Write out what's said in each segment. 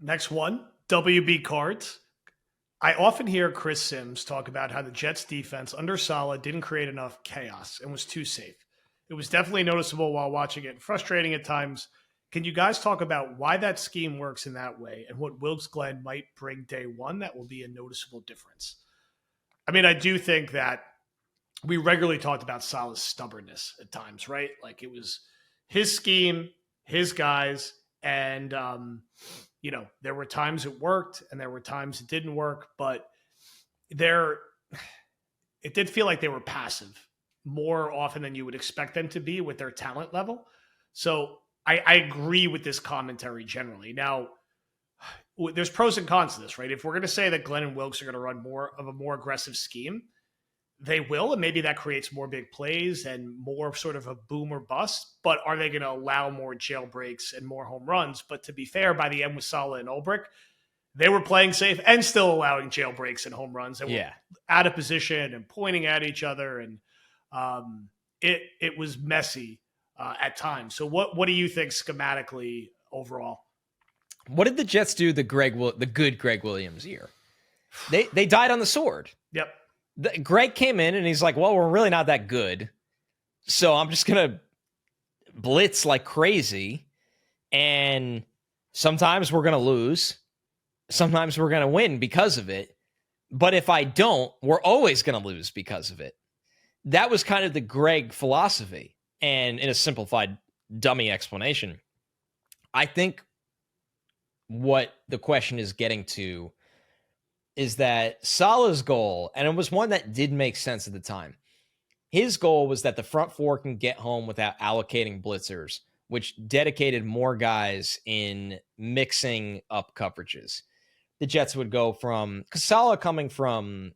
Next one, WB Cards. I often hear Chris Sims talk about how the Jets defense under Saleh didn't create enough chaos and was too safe. It was definitely noticeable while watching it, frustrating at times. Can you guys talk about why that scheme works in that way and what Wilkes Glenn might bring day one that will be a noticeable difference? I mean, I do think that we regularly talked about Saleh's stubbornness at times, right? Like it was his scheme, his guys, and there were times it worked and there were times it didn't work, but there it did feel like they were passive more often than you would expect them to be with their talent level. So I agree with this commentary generally. Now, there's pros and cons to this, right? If we're going to say that Glenn and Wilkes are going to run more of a more aggressive scheme, they will, and maybe that creates more big plays and more sort of a boom or bust. But are they going to allow more jailbreaks and more home runs? But to be fair, by the end with Saleh and Ulbrich, they were playing safe and still allowing jailbreaks and home runs. They were out of position and pointing at each other, and it was messy at times. So what do you think schematically overall? What did the Jets do the good Greg Williams year? They died on the sword. Yep. Greg came in and he's like, well, we're really not that good. So I'm just going to blitz like crazy. And sometimes we're going to lose. Sometimes we're going to win because of it. But if I don't, we're always going to lose because of it. That was kind of the Greg philosophy. And in a simplified dummy explanation, I think what the question is getting to is that Saleh's goal, and it was one that did make sense at the time, his goal was that the front four can get home without allocating blitzers, which dedicated more guys in mixing up coverages. The Jets would go from, because Saleh coming from,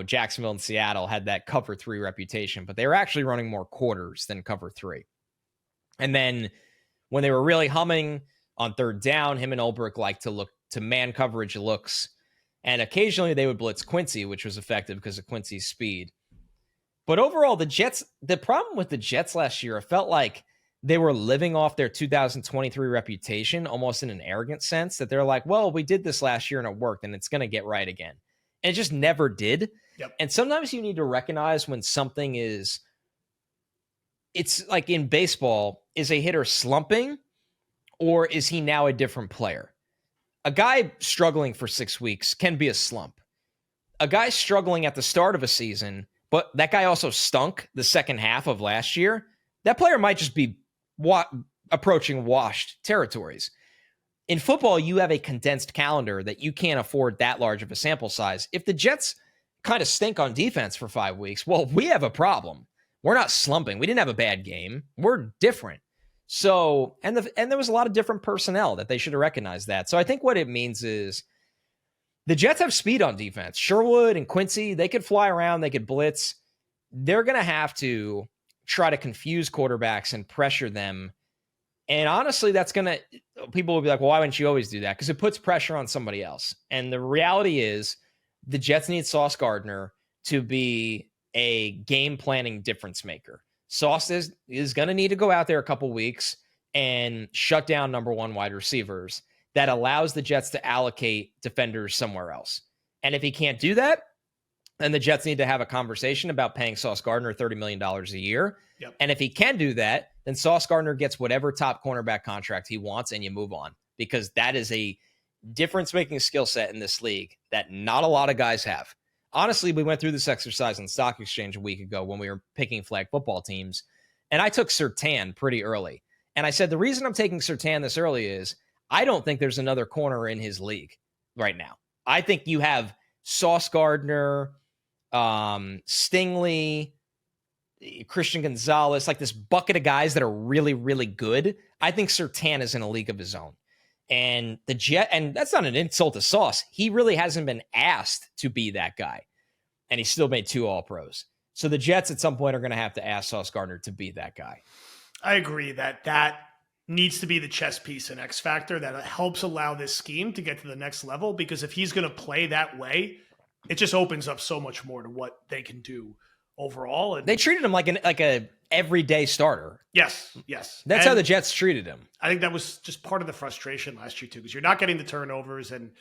Jacksonville and Seattle had that cover three reputation, but they were actually running more quarters than cover three. And then when they were really humming on third down, him and Ulbrich liked to look to man coverage looks. And occasionally they would blitz Quincy, which was effective because of Quincy's speed. But overall, the problem with the Jets last year, it felt like they were living off their 2023 reputation, almost in an arrogant sense, that they're like, well, we did this last year and it worked and it's going to get right again. And it just never did. Yep. And sometimes you need to recognize when something it's like in baseball, is a hitter slumping or is he now a different player? A guy struggling for 6 weeks can be a slump. A guy struggling at the start of a season, but that guy also stunk the second half of last year, that player might just be approaching washed territories. In football, you have a condensed calendar that you can't afford that large of a sample size. If the Jets kind of stink on defense for 5 weeks, well, we have a problem. We're not slumping. We didn't have a bad game. We're different. So, and there was a lot of different personnel that they should have recognized that. So I think what it means is the Jets have speed on defense. Sherwood and Quincy, they could fly around, they could blitz. They're going to have to try to confuse quarterbacks and pressure them. And honestly, people will be like, well, why wouldn't you always do that? Because it puts pressure on somebody else. And the reality is the Jets need Sauce Gardner to be a game planning difference maker. Sauce is going to need to go out there a couple weeks and shut down number one wide receivers that allows the Jets to allocate defenders somewhere else. And if he can't do that, then the Jets need to have a conversation about paying Sauce Gardner $30 million a year. Yep. And if he can do that, then Sauce Gardner gets whatever top cornerback contract he wants and you move on, because that is a difference-making skill set in this league that not a lot of guys have. Honestly, we went through this exercise in Stock Exchange a week ago when we were picking flag football teams, and I took Surtain pretty early. And I said, the reason I'm taking Surtain this early is I don't think there's another corner in his league right now. I think you have Sauce Gardner, Stingley, Christian Gonzalez, like this bucket of guys that are really, really good. I think Surtain is in a league of his own. And and that's not an insult to Sauce. He really hasn't been asked to be that guy. And he still made 2 All-Pros. So the Jets at some point are going to have to ask Sauce Gardner to be that guy. I agree that needs to be the chess piece and X factor that helps allow this scheme to get to the next level, because if he's going to play that way, it just opens up so much more to what they can do overall. And They treated him like a everyday starter. yes. That's how the Jets treated him. I think that was just part of the frustration last year too, because you're not getting the turnovers, and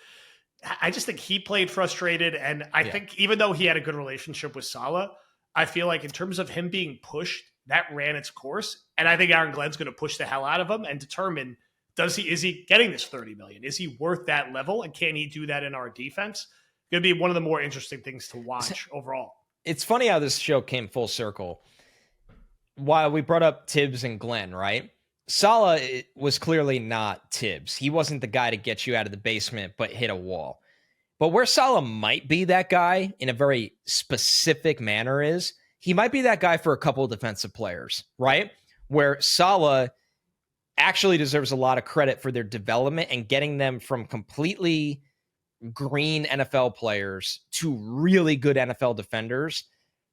I just think he played frustrated. And I think even though he had a good relationship with Saleh, I feel like in terms of him being pushed, that ran its course. And I think Aaron Glenn's going to push the hell out of him and determine, is he getting this $30 million? Is he worth that level? And can he do that in our defense? It's going to be one of the more interesting things to watch overall. It's funny how this show came full circle. While we brought up Tibbs and Glenn, right? Saleh was clearly not Tibbs. He wasn't the guy to get you out of the basement, but hit a wall. But where Saleh might be that guy in a very specific manner is he might be that guy for a couple of defensive players, right? Where Saleh actually deserves a lot of credit for their development and getting them from completely green NFL players to really good NFL defenders,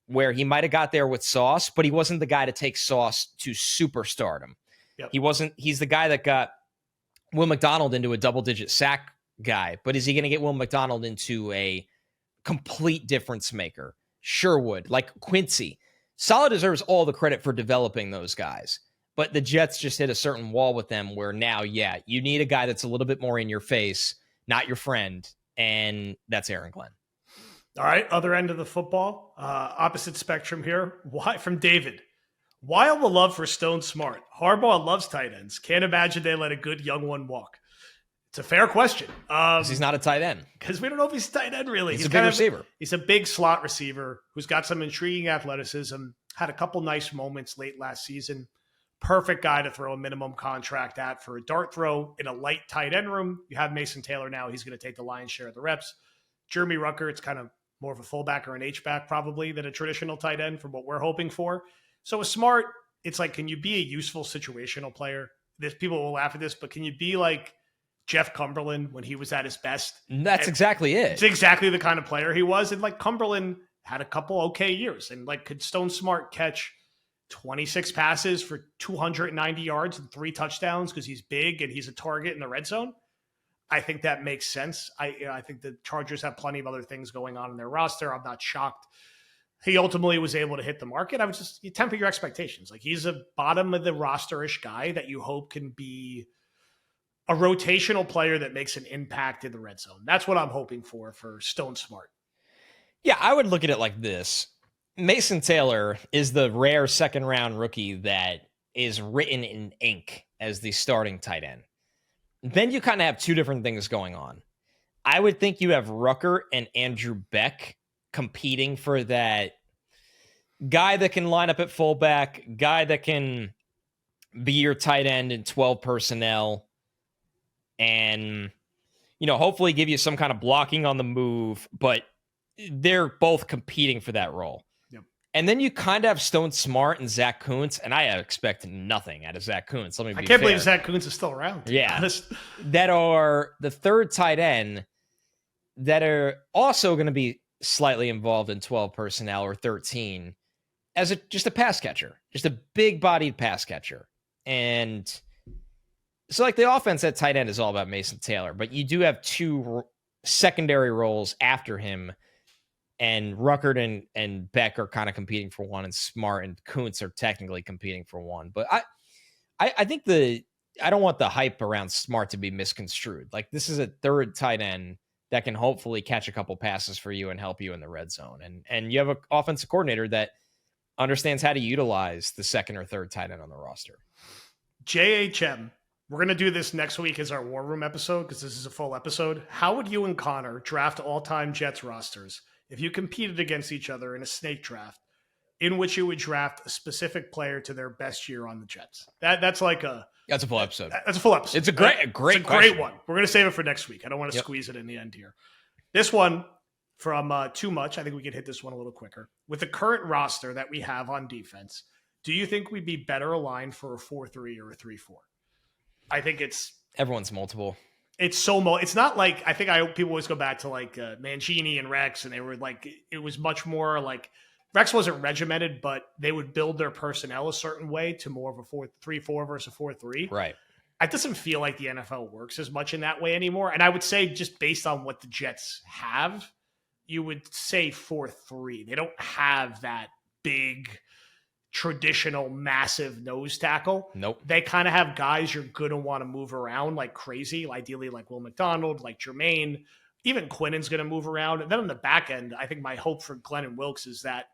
where he might have got there with Sauce, but he wasn't the guy to take Sauce to superstardom. Yep. He's the guy that got Will McDonald into a double-digit sack guy, but is he going to get Will McDonald into a complete difference maker? Sure would. Like Quincy. Saleh deserves all the credit for developing those guys, but the Jets just hit a certain wall with them where now, you need a guy that's a little bit more in your face, not your friend, and that's Aaron Glenn. All right, other end of the football, opposite spectrum here. Why from David? Why all the love for Stone Smart? Harbaugh loves tight ends. Can't imagine they let a good young one walk. It's a fair question. He's not a tight end. Because we don't know if he's a tight end, really. He's a big receiver. He's a big slot receiver who's got some intriguing athleticism, had a couple nice moments late last season. Perfect guy to throw a minimum contract at for a dart throw in a light tight end room. You have Mason Taylor now. He's going to take the lion's share of the reps. Jeremy Rucker, it's kind of more of a fullback or an H-back probably than a traditional tight end from what we're hoping for. So with Smart, it's like, can you be a useful situational player? People will laugh at this, but can you be like Jeff Cumberland when he was at his best? That's exactly it. It's exactly the kind of player he was. And like Cumberland had a couple okay years. And like, could Stone Smart catch 26 passes for 290 yards and 3 touchdowns because he's big and he's a target in the red zone? I think that makes sense. I think the Chargers have plenty of other things going on in their roster. I'm not shocked he ultimately was able to hit the market. I would just, you temper your expectations. Like, he's a bottom of the roster-ish guy that you hope can be a rotational player that makes an impact in the red zone. That's what I'm hoping for Stone Smart. Yeah, I would look at it like this. Mason Taylor is the rare second-round rookie that is written in ink as the starting tight end. Then you kind of have two different things going on. I would think you have Rucker and Andrew Beck competing for that guy that can line up at fullback, guy that can be your tight end in 12 personnel, and, hopefully give you some kind of blocking on the move, but they're both competing for that role. Yep. And then you kind of have Stone Smart and Zach Kuntz, and I expect nothing out of Zach Kuntz. I can't believe Zach Kuntz is still around. Yeah. That are the third tight end that are also going to be slightly involved in 12 personnel or 13 as just a pass catcher, just a big-bodied pass catcher. And so, like, the offense at tight end is all about Mason Taylor, but you do have two secondary roles after him, and Ruckert and Beck are kind of competing for one, and Smart and Kuntz are technically competing for one. But I think I don't want the hype around Smart to be misconstrued. Like, this is a third tight end that can hopefully catch a couple passes for you and help you in the red zone. And you have an offensive coordinator that understands how to utilize the second or third tight end on the roster. JHM, we're going to do this next week as our War Room episode because this is a full episode. How would you and Connor draft all-time Jets rosters if you competed against each other in a snake draft in which you would draft a specific player to their best year on the Jets? That's a full episode. That's a full episode. It's a great one. We're going to save it for next week. I don't want to squeeze it in the end here. This one from Too Much. I think we could hit this one a little quicker. With the current roster that we have on defense, do you think we'd be better aligned for a 4-3 or a 3-4? I think everyone's multiple. It's not like, I think people always go back to like Mancini and Rex, and they were like, it was much more like Rex wasn't regimented, but they would build their personnel a certain way to more of a 4-3-4 versus a 4-3. Right. It doesn't feel like the NFL works as much in that way anymore. And I would say, just based on what the Jets have, you would say 4-3. They don't have that big, traditional, massive nose tackle. Nope. They kind of have guys you're going to want to move around like crazy, ideally like Will McDonald, like Jermaine. Even Quinnen's going to move around. And then on the back end, I think my hope for Glenn and Wilkes is that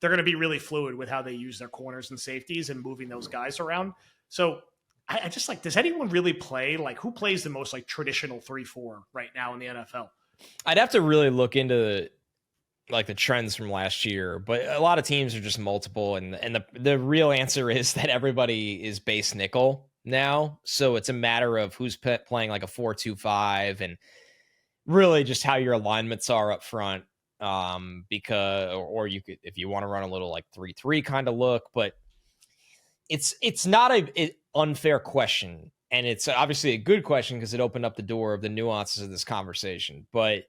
they're going to be really fluid with how they use their corners and safeties and moving those guys around. So I just like, does anyone really play? Like, who plays the most like traditional 3-4 right now in the NFL? I'd have to really look into like the trends from last year, but a lot of teams are just multiple. And the real answer is that everybody is base nickel now. So it's a matter of who's playing like a 4-2-5 and really just how your alignments are up front. Because, or you could, if you want to run a little like 3-3 kind of look, but it's not an unfair question. And it's obviously a good question because it opened up the door of the nuances of this conversation. But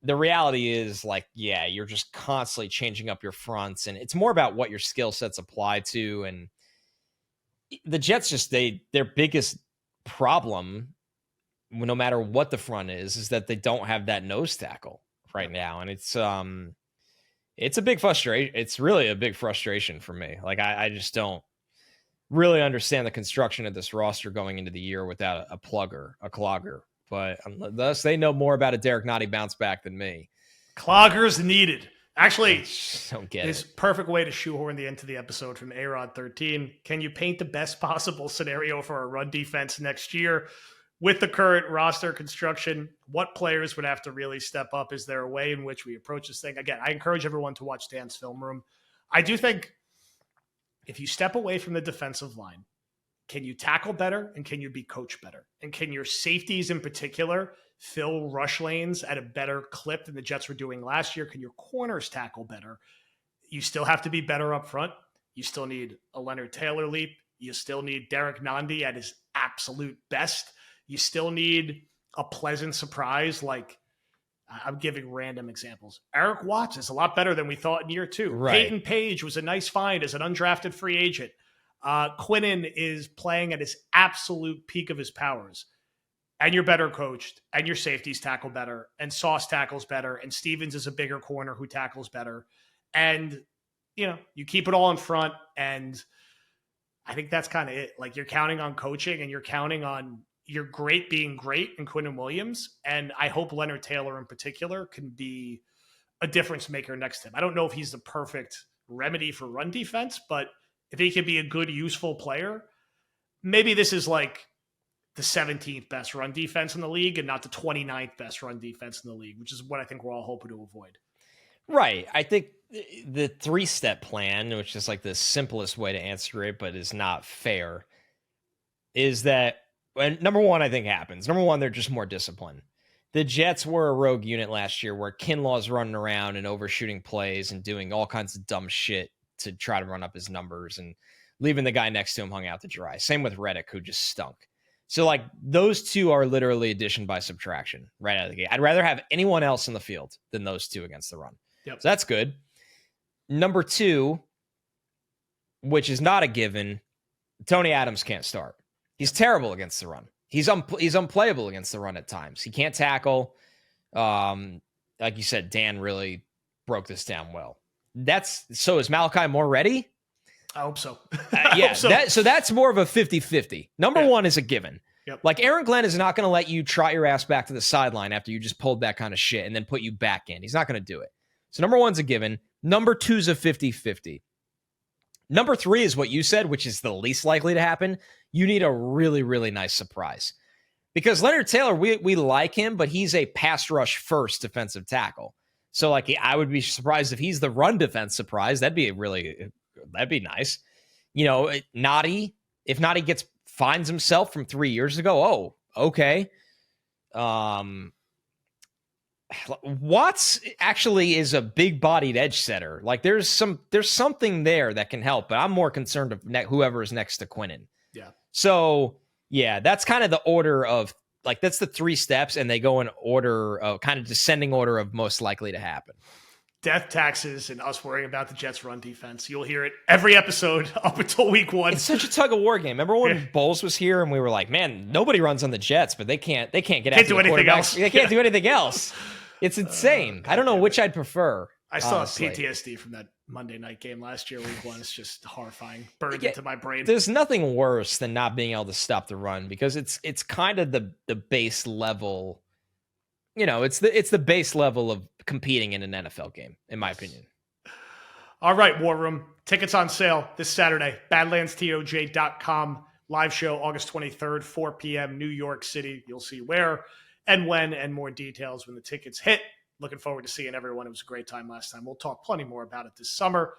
the reality is like, yeah, you're just constantly changing up your fronts, and it's more about what your skill sets apply to. And the Jets just, their biggest problem, no matter what the front is that they don't have that nose tackle right now. And it's a big frustration. It's really a big frustration for me. Like, I just don't really understand the construction of this roster going into the year without a clogger. But thus they know more about a Derek Nottie bounce back than me. Cloggers needed. Actually, don't get this it. Perfect way to shoehorn the end to the episode from A-Rod 13. Can you paint the best possible scenario for our run defense next year with the current roster construction? What players would have to really step up? Is there a way in which we approach this thing? Again, I encourage everyone to watch Dan's film room. I do think if you step away from the defensive line, can you tackle better and can you be coached better? And can your safeties in particular fill rush lanes at a better clip than the Jets were doing last year? Can your corners tackle better? You still have to be better up front. You still need a Leonard Taylor leap. You still need Derek Nandi at his absolute best. You still need a pleasant surprise. Like, I'm giving random examples. Eric Watts is a lot better than we thought in year 2. Right. Peyton Page was a nice find as an undrafted free agent. Quinnen is playing at his absolute peak of his powers. And you're better coached, and your safeties tackle better, and Sauce tackles better, and Stevens is a bigger corner who tackles better. And, you keep it all in front, and I think that's kind of it. Like, you're counting on coaching, and you're counting on your great being great in Quinnen Williams, and I hope Leonard Taylor in particular can be a difference maker next to him. I don't know if he's the perfect remedy for run defense, but if he can be a good, useful player, maybe this is like the 17th best run defense in the league and not the 29th best run defense in the league, which is what I think we're all hoping to avoid. Right. I think the 3-step plan, which is like the simplest way to answer it, but is not fair, is that when number one, I think happens. Number one, they're just more disciplined. The Jets were a rogue unit last year where Kinlaw's running around and overshooting plays and doing all kinds of dumb shit to try to run up his numbers and leaving the guy next to him hung out to dry. Same with Reddick, who just stunk. So like those two are literally addition by subtraction right out of the gate. I'd rather have anyone else in the field than those two against the run. Yep. So that's good. Number two, which is not a given, Tony Adams can't start. He's terrible against the run. He's unplayable against the run at times. He can't tackle. Like you said, Dan really broke this down well. So is Malachi Moore ready? I hope so. Yeah. So that's more of a 50-50. Number one is a given. Yep. Like Aaron Glenn is not going to let you trot your ass back to the sideline after you just pulled that kind of shit and then put you back in. He's not going to do it. So number one's a given. Number two's a 50-50. Number three is what you said, which is the least likely to happen. You need a really, really nice surprise. Because Leonard Taylor, we like him, but he's a pass rush first defensive tackle. So like I would be surprised if he's the run defense surprise. That'd be nice. Nottie, if Nottie finds himself from 3 years ago, okay. Watts actually is a big-bodied edge setter. Like there's something there that can help, but I'm more concerned of whoever is next to Quinnen. Yeah. So yeah, that's kind of the order of like that's the 3 steps, and they go in order of kind of descending order of most likely to happen. Death, taxes, and us worrying about the Jets' run defense. You'll hear it every episode up until week 1. It's such a tug of war game. Remember when Bowles was here and we were like, "Man, nobody runs on the Jets, but they can't get after do anything else. They can't do anything else." It's insane. I don't know which I'd prefer. I still honestly. have PTSD from that Monday night game last year, week 1. It's just horrifying, burned Yeah, into my brain. there's nothing worse than not being able to stop the run because it's kind of the base level. It's the base level of competing in an NFL game, in my opinion. All right, War Room. Tickets on sale this Saturday. BadlandsTOJ.com. Live show August 23rd, 4 p.m., New York City. You'll see where and when and more details when the tickets hit. Looking forward to seeing everyone. It was a great time last time. We'll talk plenty more about it this summer.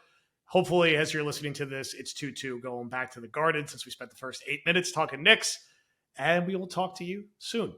Hopefully, as you're listening to this, it's 2-2 going back to the Garden since we spent the first 8 minutes talking Knicks. And we will talk to you soon.